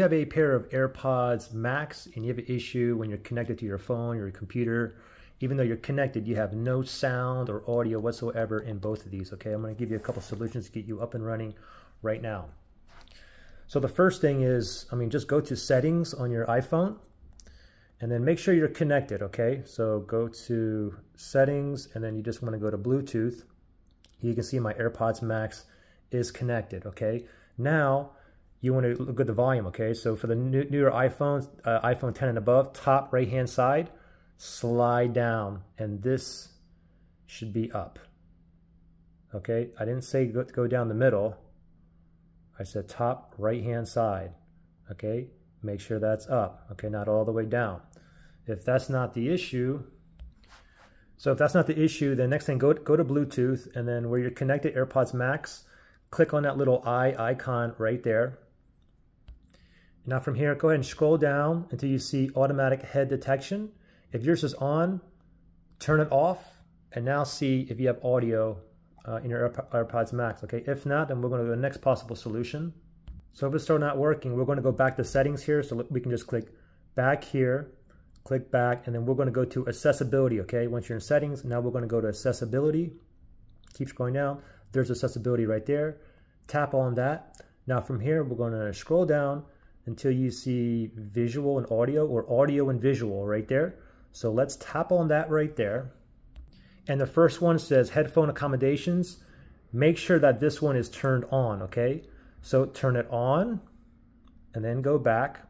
You have a pair of AirPods Max and you have an issue when you're connected to your phone or your computer. Even though you're connected, you have no sound or audio whatsoever in both of these, okay? I'm gonna give you a couple solutions to get you up and running right now. So the first thing is, just go to settings on your iPhone and then make sure you're connected, okay? So go to settings and then you just wanna go to Bluetooth. You can see my AirPods Max is connected, okay? Now, you want to look at the volume, okay? So for the newer iPhones, iPhone 10 and above, top right-hand side, slide down, and this should be up, okay? I didn't say go down the middle. I said top right-hand side, okay? Make sure that's up, okay? Not all the way down. If that's not the issue, then next thing, go to Bluetooth, and then where you're connected, AirPods Max, click on that little eye icon right there. Now from here, go ahead and scroll down until you see automatic head detection. If yours is on, turn it off, and now see if you have audio in your AirPods Max, okay? If not, then we're gonna go to the next possible solution. So if it's still not working, we're gonna go back to settings here, so we can just click back here, click back, and then we're gonna go to accessibility, okay? Once you're in settings, now we're gonna go to accessibility. Keep scrolling down, there's accessibility right there. Tap on that. Now from here, we're gonna scroll down until you see visual and audio, or audio and visual right there. So let's tap on that right there. And the first one says headphone accommodations. Make sure that this one is turned on, okay? So turn it on and then go back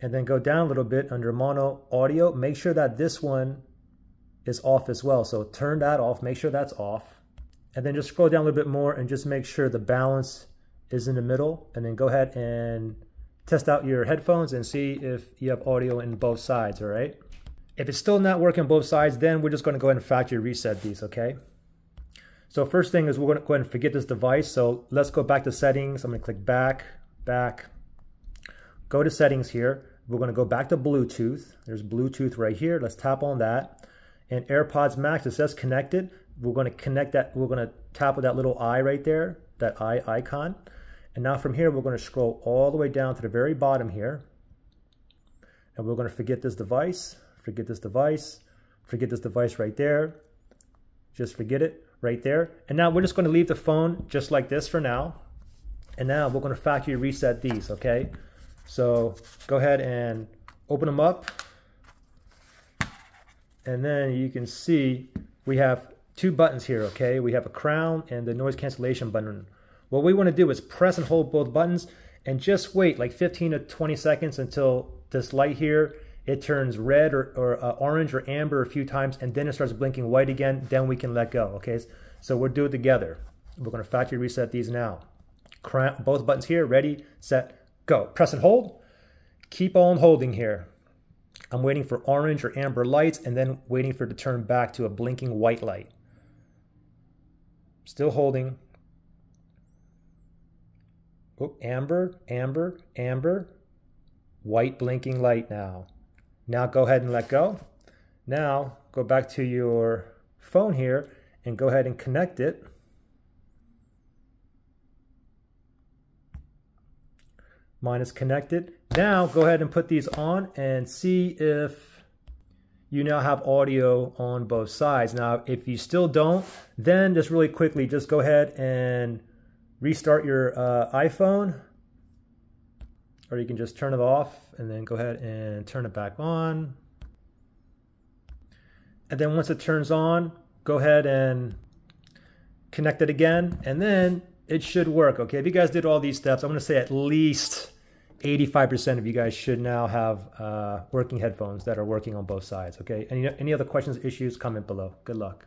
and then go down a little bit under mono audio. Make sure that this one is off as well. So turn that off, make sure that's off. And then just scroll down a little bit more and just make sure the balance is in the middle, and then go ahead and test out your headphones and see if you have audio in both sides, all right? If it's still not working on both sides, then we're just gonna go ahead and factory reset these, okay? So first thing is we're gonna go ahead and forget this device. So let's go back to settings. I'm gonna click back, go to settings here. We're gonna go back to Bluetooth. There's Bluetooth right here. Let's tap on that. And AirPods Max, it says connected. We're gonna connect that, we're gonna tap with that little eye right there, that eye icon. And now from here, we're going to scroll all the way down to the very bottom here. And we're going to forget this device right there. Just forget it right there. And now we're just going to leave the phone just like this for now. And now we're going to factory reset these, okay? So go ahead and open them up. And then you can see we have two buttons here, okay? We have a crown and the noise cancellation button. What we want to do is press and hold both buttons and just wait like 15 to 20 seconds until this light here, it turns red or orange or amber a few times, and then it starts blinking white again. Then we can let go, okay? So we'll do it together. We're going to factory reset these now. Both buttons here, ready, set, go. Press and hold. Keep on holding here. I'm waiting for orange or amber lights and then waiting for it to turn back to a blinking white light. Still holding. Oh, amber, amber, amber, white blinking light now. Now go ahead and let go. Now go back to your phone here and go ahead and connect it. Mine is connected. Now go ahead and put these on and see if you now have audio on both sides. Now, if you still don't, then just really quickly, just go ahead and restart your iPhone, or you can just turn it off and then go ahead and turn it back on. And then once it turns on, go ahead and connect it again, and then it should work, okay? If you guys did all these steps, I'm gonna say at least 85% of you guys should now have working headphones that are working on both sides, okay? Any other questions, issues, comment below. Good luck.